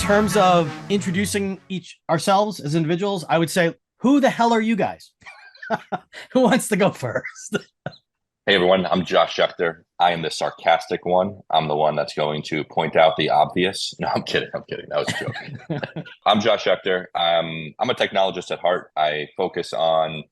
terms of introducing ourselves as individuals, I would say, who the hell are you guys? Who wants to go first? Hey everyone, I'm Josh Schechter. I am the sarcastic one. I'm the one that's going to point out the obvious. No, I'm kidding. I'm kidding. That was a joke. I'm Josh Schechter. I'm a technologist at heart. I focus on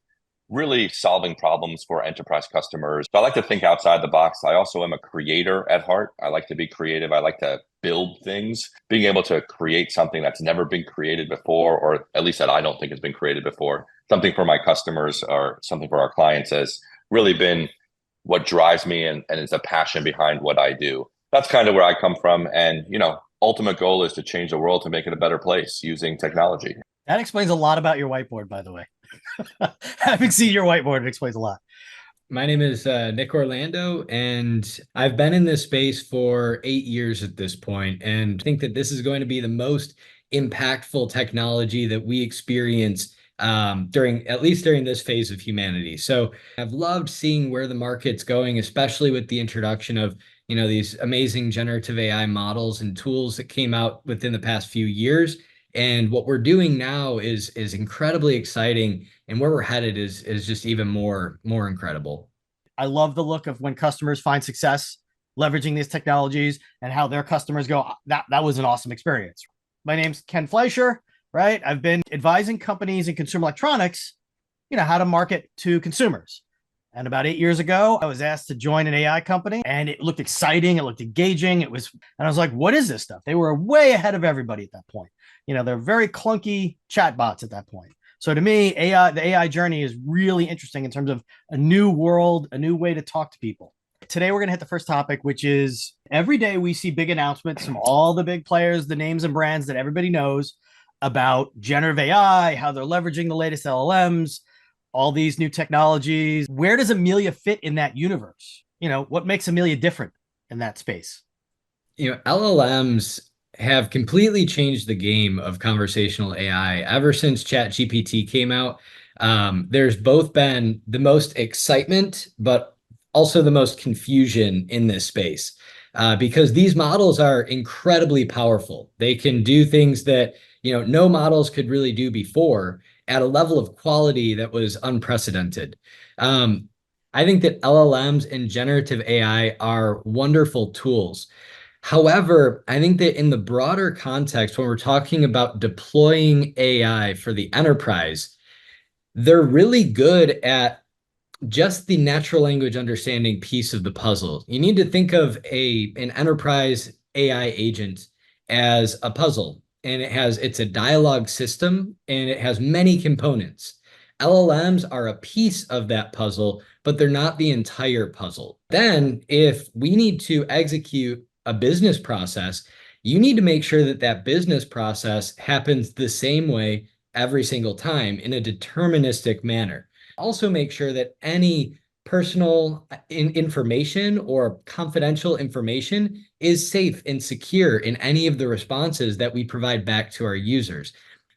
really solving problems for enterprise customers. So I like to think outside the box. I also am a creator at heart. I like to be creative. I like to build things. Being able to create something that's never been created before, or at least that I don't think has been created before, something for my customers or something for our clients has really been what drives me and is a passion behind what I do. That's kind of where I come from. And, ultimate goal is to change the world to make it a better place using technology. That explains a lot about your whiteboard, by the way. Having seen your whiteboard, it explains a lot. My name is Nick Orlando, and I've been in this space for 8 years at this point, and I think that this is going to be the most impactful technology that we experience at least during this phase of humanity. So I've loved seeing where the market's going, especially with the introduction of these amazing generative AI models and tools that came out within the past few years. And what we're doing now is incredibly exciting, and where we're headed is just even more incredible. I love the look of when customers find success leveraging these technologies and how their customers go, that was an awesome experience. My name's Ken Fleischer, right? I've been advising companies in consumer electronics, how to market to consumers. And about 8 years ago, I was asked to join an AI company, and it looked exciting. It looked engaging. And I was like, what is this stuff? They were way ahead of everybody at that point. They're very clunky chatbots at that point. So to me, the AI journey is really interesting in terms of a new world, a new way to talk to people. Today, we're going to hit the first topic, which is every day we see big announcements from all the big players, the names and brands that everybody knows about generative AI, how they're leveraging the latest LLMs, all these new technologies. Where does Amelia fit in that universe? What makes Amelia different in that space? LLMs have completely changed the game of conversational AI ever since ChatGPT came out. There's both been the most excitement, but also the most confusion in this space because these models are incredibly powerful. They can do things that no models could really do before at a level of quality that was unprecedented. I think that LLMs and generative AI are wonderful tools. However, I think that in the broader context, when we're talking about deploying AI for the enterprise, they're really good at just the natural language understanding piece of the puzzle. You need to think of an enterprise AI agent as a puzzle, and it's a dialogue system, and it has many components. LLMs are a piece of that puzzle, but they're not the entire puzzle. Then, if we need to execute a business process, you need to make sure that that business process happens the same way every single time in a deterministic manner. Also make sure that any personal information or confidential information is safe and secure in any of the responses that we provide back to our users.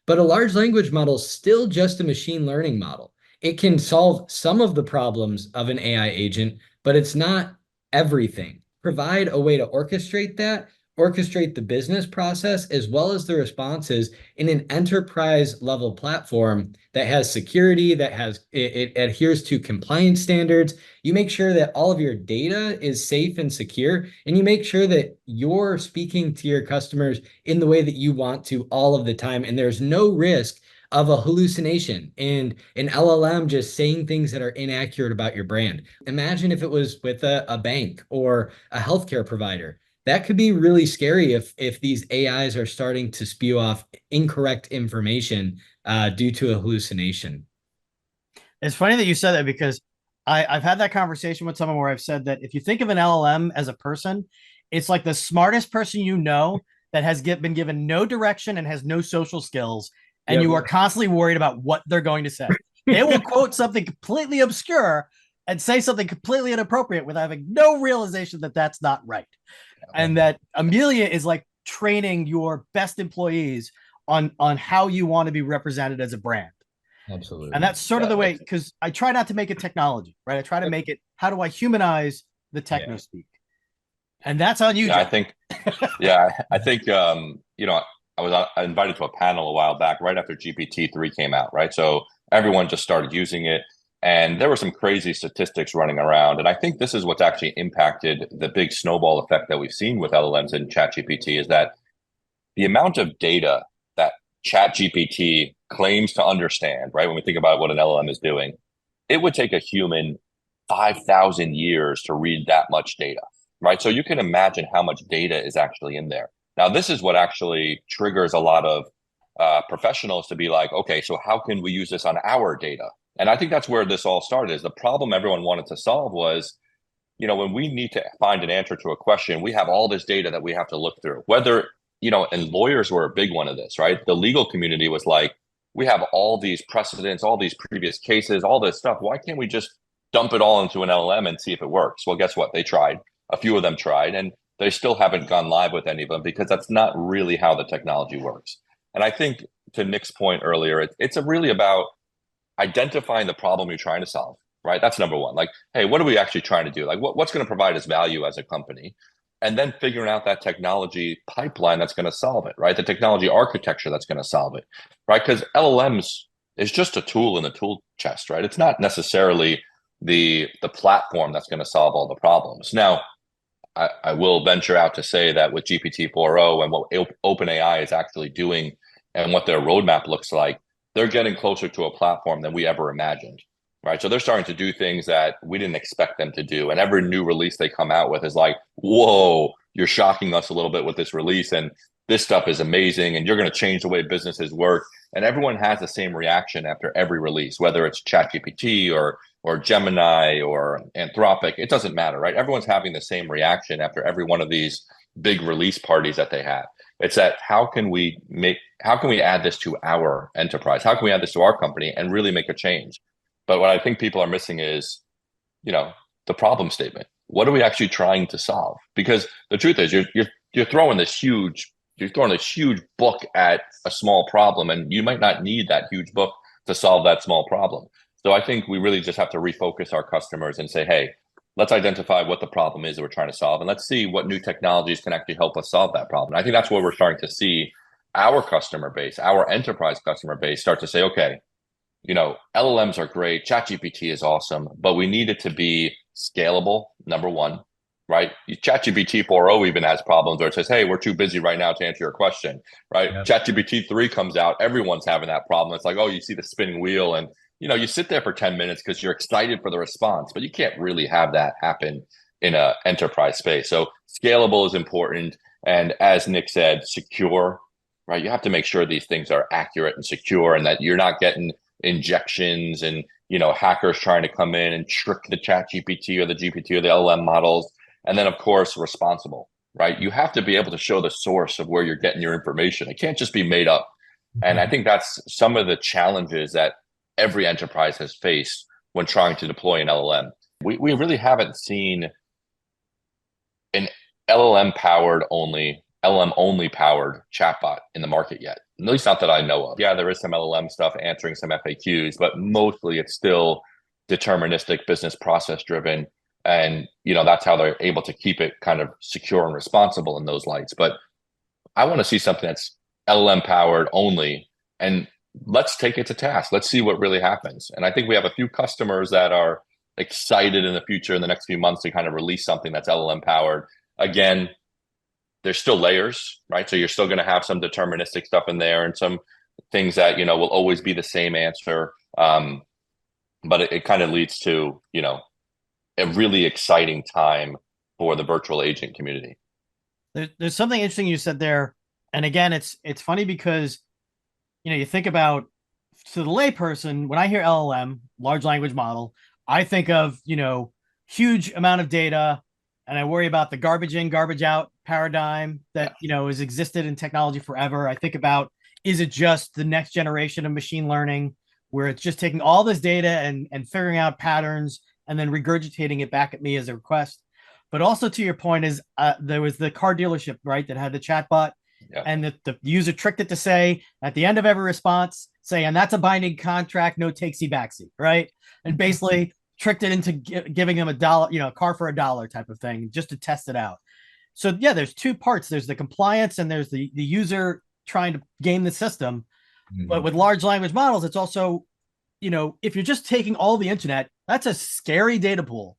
But a large language model is still just a machine learning model. It can solve some of the problems of an AI agent, but it's not everything. Provide a way to orchestrate the business process as well as the responses in an enterprise level platform that has security, it adheres to compliance standards. You make sure that all of your data is safe and secure, and you make sure that you're speaking to your customers in the way that you want to all of the time, and there's no risk of a hallucination and an LLM just saying things that are inaccurate about your brand. Imagine if it was with a bank or a healthcare provider. That could be really scary if these AIs are starting to spew off incorrect information due to a hallucination. It's funny that you said that because I've had that conversation with someone where I've said that if you think of an LLM as a person, it's like the smartest person that has been given no direction and has no social skills, and you are constantly worried about what they're going to say. They will quote something completely obscure and say something completely inappropriate with having no realization that that's not right. And that Amelia is like training your best employees on how you want to be represented as a brand. Absolutely. And that's sort of the way, because I try not to make it technology, right? I try to make it, how do I humanize the techno speak? And that's on you, Yeah, Jeff. I think, I think, I invited to a panel a while back, right after GPT-3 came out, right? So everyone just started using it. And there were some crazy statistics running around. And I think this is what's actually impacted the big snowball effect that we've seen with LLMs and ChatGPT is that the amount of data that ChatGPT claims to understand, right? When we think about what an LLM is doing, it would take a human 5,000 years to read that much data, right? So you can imagine how much data is actually in there. Now, this is what actually triggers a lot of professionals to be like, okay, so how can we use this on our data? And I think that's where this all started is the problem everyone wanted to solve was, when we need to find an answer to a question, we have all this data that we have to look through. Whether, and lawyers were a big one of this, right? The legal community was like, we have all these precedents, all these previous cases, all this stuff. Why can't we just dump it all into an LLM and see if it works? Well, guess what? They tried. A few of them tried, and they still haven't gone live with any of them because that's not really how the technology works. And I think to Nick's point earlier, it's really about identifying the problem you're trying to solve, right? That's number one. Like, hey, what are we actually trying to do? Like, what's going to provide us value as a company? And then figuring out that technology pipeline that's going to solve it, right? The technology architecture that's going to solve it, right? Because LLMs is just a tool in the tool chest, right? It's not necessarily the platform that's going to solve all the problems. Now, I will venture out to say that with GPT 4.0 and what OpenAI is actually doing and what their roadmap looks like, they're getting closer to a platform than we ever imagined, right? So they're starting to do things that we didn't expect them to do. And every new release they come out with is like, whoa, you're shocking us a little bit with this release. And this stuff is amazing. And you're going to change the way businesses work. And everyone has the same reaction after every release, whether it's ChatGPT or Gemini or Anthropic, it doesn't matter, right? Everyone's having the same reaction after every one of these big release parties that they have. It's that how can we add this to our enterprise? How can we add this to our company and really make a change? But what I think people are missing is, the problem statement. What are we actually trying to solve? Because the truth is you're throwing this huge book at a small problem, and you might not need that huge book to solve that small problem. So I think we really just have to refocus our customers and say, hey, let's identify what the problem is that we're trying to solve. And let's see what new technologies can actually help us solve that problem. And I think that's where we're starting to see our customer base, our enterprise customer base start to say, okay, LLMs are great. ChatGPT is awesome, but we need it to be scalable, number one, right? ChatGPT 4.0 even has problems where it says, hey, we're too busy right now to answer your question, right? Yep. ChatGPT 3 comes out, everyone's having that problem. It's like, oh, you see the spinning wheel and, you sit there for 10 minutes because you're excited for the response, but you can't really have that happen in an enterprise space. So scalable is important. And as Nick said, secure, right? You have to make sure these things are accurate and secure and that you're not getting injections and, hackers trying to come in and trick the ChatGPT or the GPT or the LLM models. And then, of course, responsible, right? You have to be able to show the source of where you're getting your information. It can't just be made up. And I think that's some of the challenges that every enterprise has faced when trying to deploy an LLM. We really haven't seen an LLM only powered chatbot in the market yet. At least not that I know of. Yeah, there is some LLM stuff answering some FAQs, but mostly it's still deterministic, business process driven. And, that's how they're able to keep it kind of secure and responsible in those lights. But I want to see something that's LLM powered only, and let's take it to task. Let's see what really happens. And I think we have a few customers that are excited in the future, in the next few months, to kind of release something that's LLM powered. Again, there's still layers, right? So you're still going to have some deterministic stuff in there and some things that, will always be the same answer. But it kind of leads to, a really exciting time for the virtual agent community. There's something interesting you said there. And again, it's funny because, you think about, to the layperson, when I hear LLM, large language model, I think of, huge amount of data, and I worry about the garbage in, garbage out paradigm that, has existed in technology forever. I think about, is it just the next generation of machine learning where it's just taking all this data and figuring out patterns and then regurgitating it back at me as a request? But also, to your point, is there was the car dealership, right, that had the chatbot. Yeah. And the user tricked it to say at the end of every response, say, and that's a binding contract, no takesy backseat, right? And basically tricked it into giving them $1, a car for $1 type of thing, just to test it out. So yeah, there's two parts. There's the compliance and there's the user trying to game the system. Mhm. But with large language models, it's also, if you're just taking all the internet, that's a scary data pool.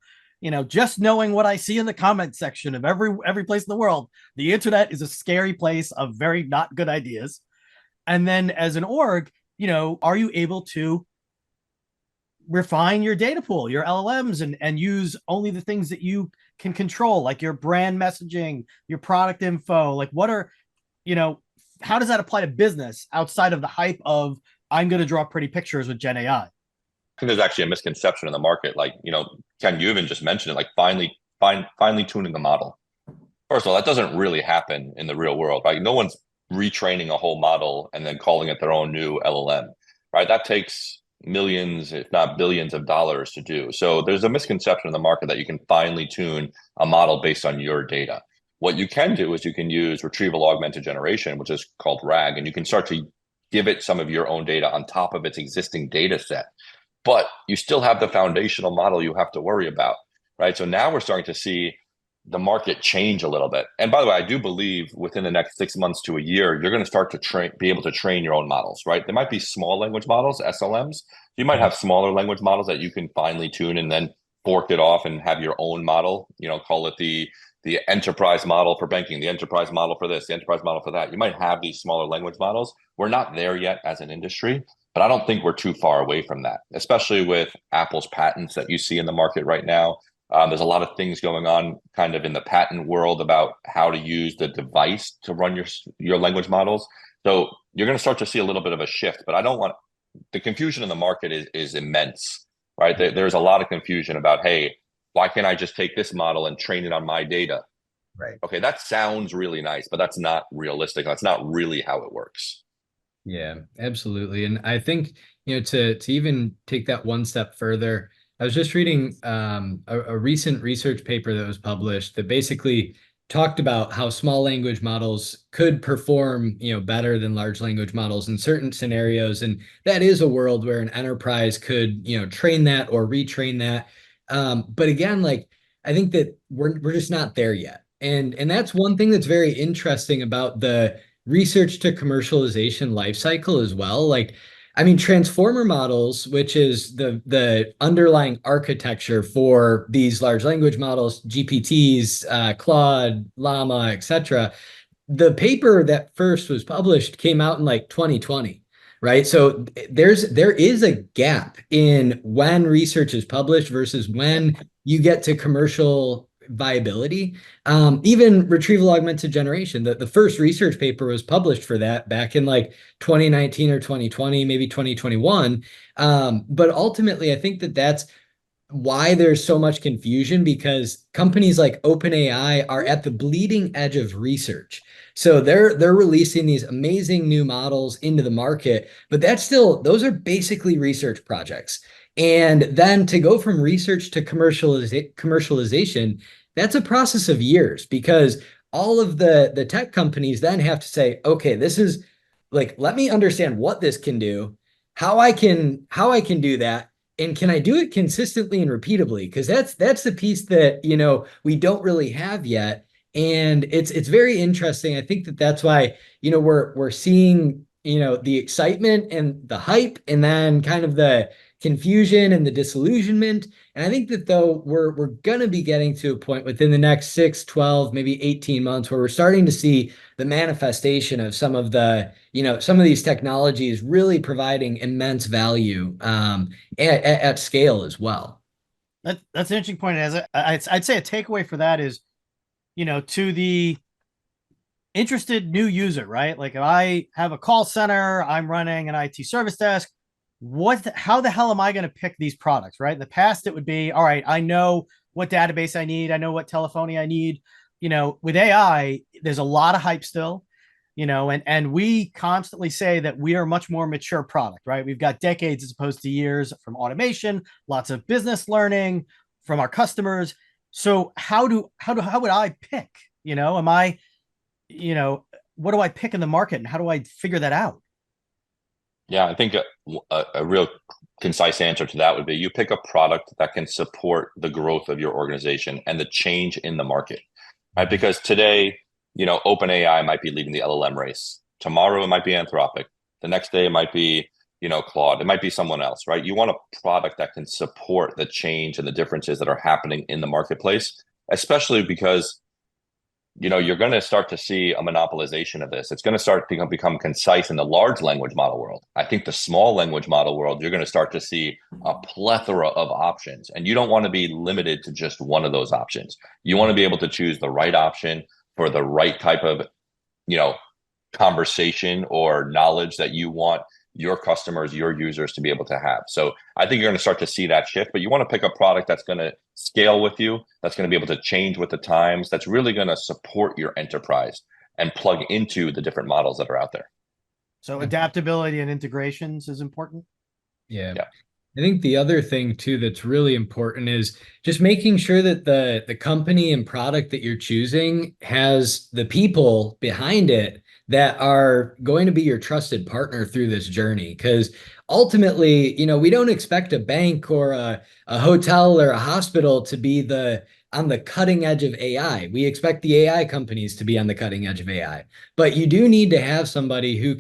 Just knowing what I see in the comment section of every place in the world, the internet is a scary place of very not good ideas. And then as an org, are you able to refine your data pool, your LLMs, and use only the things that you can control, like your brand messaging, your product info? Like, how does that apply to business outside of the hype of I'm going to draw pretty pictures with Gen AI? I think there's actually a misconception in the market. Like, Ken, you even just mentioned it, like finely tuning the model. First of all, that doesn't really happen in the real world, right? No one's retraining a whole model and then calling it their own new LLM, right? That takes millions, if not billions of dollars to do. So there's a misconception in the market that you can finely tune a model based on your data. What you can do is you can use retrieval augmented generation, which is called RAG, and you can start to give it some of your own data on top of its existing data set. But you still have the foundational model you have to worry about, right? So now we're starting to see the market change a little bit. And by the way, I do believe within the next 6 months to a year, you're going to start to be able to train your own models, right? There might be small language models, SLMs. You might have smaller language models that you can finely tune and then fork it off and have your own model, call it the enterprise model for banking, the enterprise model for this, the enterprise model for that. You might have these smaller language models. We're not there yet as an industry, but I don't think we're too far away from that, especially with Apple's patents that you see in the market right now. There's a lot of things going on kind of in the patent world about how to use the device to run your language models. So you're going to start to see a little bit of a shift, but I don't want the confusion in the market is immense, right? There's a lot of confusion about, hey, why can't I just take this model and train it on my data? Right. Okay, that sounds really nice, but that's not realistic. That's not really how it works. Yeah, absolutely. And I think, to even take that one step further, I was just reading a recent research paper that was published that basically talked about how small language models could perform, better than large language models in certain scenarios. And that is a world where an enterprise could, train that or retrain that. But again, like, I think that we're just not there yet. And that's one thing that's very interesting about the research to commercialization life cycle as well. Like, I mean, transformer models, which is the underlying architecture for these large language models, GPTs, Claude, Llama, etc. The paper that first was published came out in like 2020, right? So there is a gap in when research is published versus when you get to commercial viability. Even retrieval augmented generation, the first research paper was published for that back in like 2019 or 2020, maybe 2021. But ultimately, I think that that's why there's so much confusion, because companies like OpenAI are at the bleeding edge of research. So they're releasing these amazing new models into the market, but those are basically research projects. And then to go from research to commercialization, that's a process of years, because all of the tech companies then have to say, okay, this is like, let me understand what this can do, how I can do that, and can I do it consistently and repeatably? Because that's the piece that we don't really have yet, and it's very interesting. I think that that's why we're seeing the excitement and the hype, and then kind of the confusion and the disillusionment. And I think that though we're going to be getting to a point within the next 6, 12, maybe 18 months where we're starting to see the manifestation of some of these technologies really providing immense value at scale as well. That's an interesting point. I'd say a takeaway for that is, to the interested new user, right? Like, if I have a call center, I'm running an IT service desk. How the hell am I going to pick these products, right? In the past, it would be, all right, I know what database I need. I know what telephony I need. With AI, there's a lot of hype still, and we constantly say that we are a much more mature product, right? We've got decades as opposed to years from automation, lots of business learning from our customers. So how would I pick? What do I pick in the market, and how do I figure that out? Yeah, I think a real concise answer to that would be you pick a product that can support the growth of your organization and the change in the market, right? Because today, OpenAI might be leading the LLM race. Tomorrow it might be Anthropic. The next day it might be, Claude. It might be someone else, right? You want a product that can support the change and the differences that are happening in the marketplace, especially because you're going to start to see a monopolization of this. It's going to start to become concise in the large language model world. I think the small language model world, you're going to start to see a plethora of options, and you don't want to be limited to just one of those options. You want to be able to choose the right option for the right type of, conversation or knowledge that you want your customers, your users to be able to have. So I think you're going to start to see that shift, but you want to pick a product that's going to scale with you, that's going to be able to change with the times, that's really going to support your enterprise and plug into the different models that are out there. So adaptability and integrations is important. Yeah. I think the other thing too that's really important is just making sure that the company and product that you're choosing has the people behind it that are going to be your trusted partner through this journey. Because ultimately, we don't expect a bank or a hotel or a hospital to be on the cutting edge of AI. We expect the AI companies to be on the cutting edge of AI. But you do need to have somebody who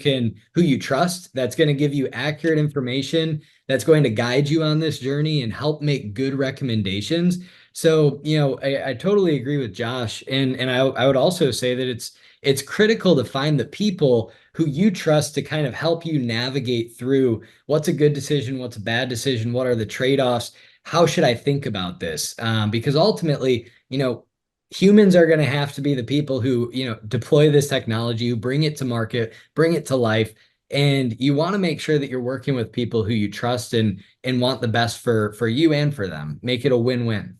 you trust, that's going to give you accurate information, that's going to guide you on this journey and help make good recommendations. So, I totally agree with Josh. And I would also say that it's critical to find the people who you trust to kind of help you navigate through what's a good decision, what's a bad decision, what are the trade-offs, how should I think about this? Because ultimately, humans are going to have to be the people who, deploy this technology, who bring it to market, bring it to life. And you want to make sure that you're working with people who you trust and want the best for you and for them. Make it a win-win.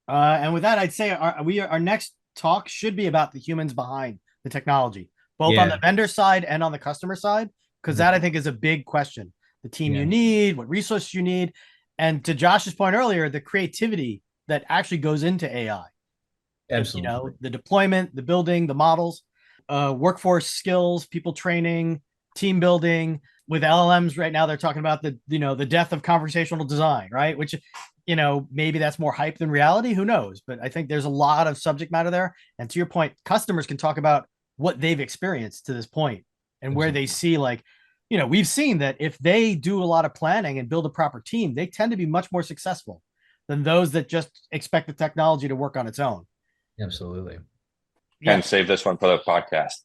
And with that, I'd say our next talk should be about the humans behind the technology, both on the vendor side and on the customer side, because that I think is a big question. The team you need, what resources you need, and to Josh's point earlier, the creativity that actually goes into AI. Absolutely. The deployment, the building, the models, workforce skills, people training, team building. With LLMs right now, they're talking about the death of conversational design, right? Which, maybe that's more hype than reality. Who knows? But I think there's a lot of subject matter there. And to your point, customers can talk about what they've experienced to this point and where they see, we've seen that if they do a lot of planning and build a proper team, they tend to be much more successful than those that just expect the technology to work on its own. Absolutely. And save this one for the podcast.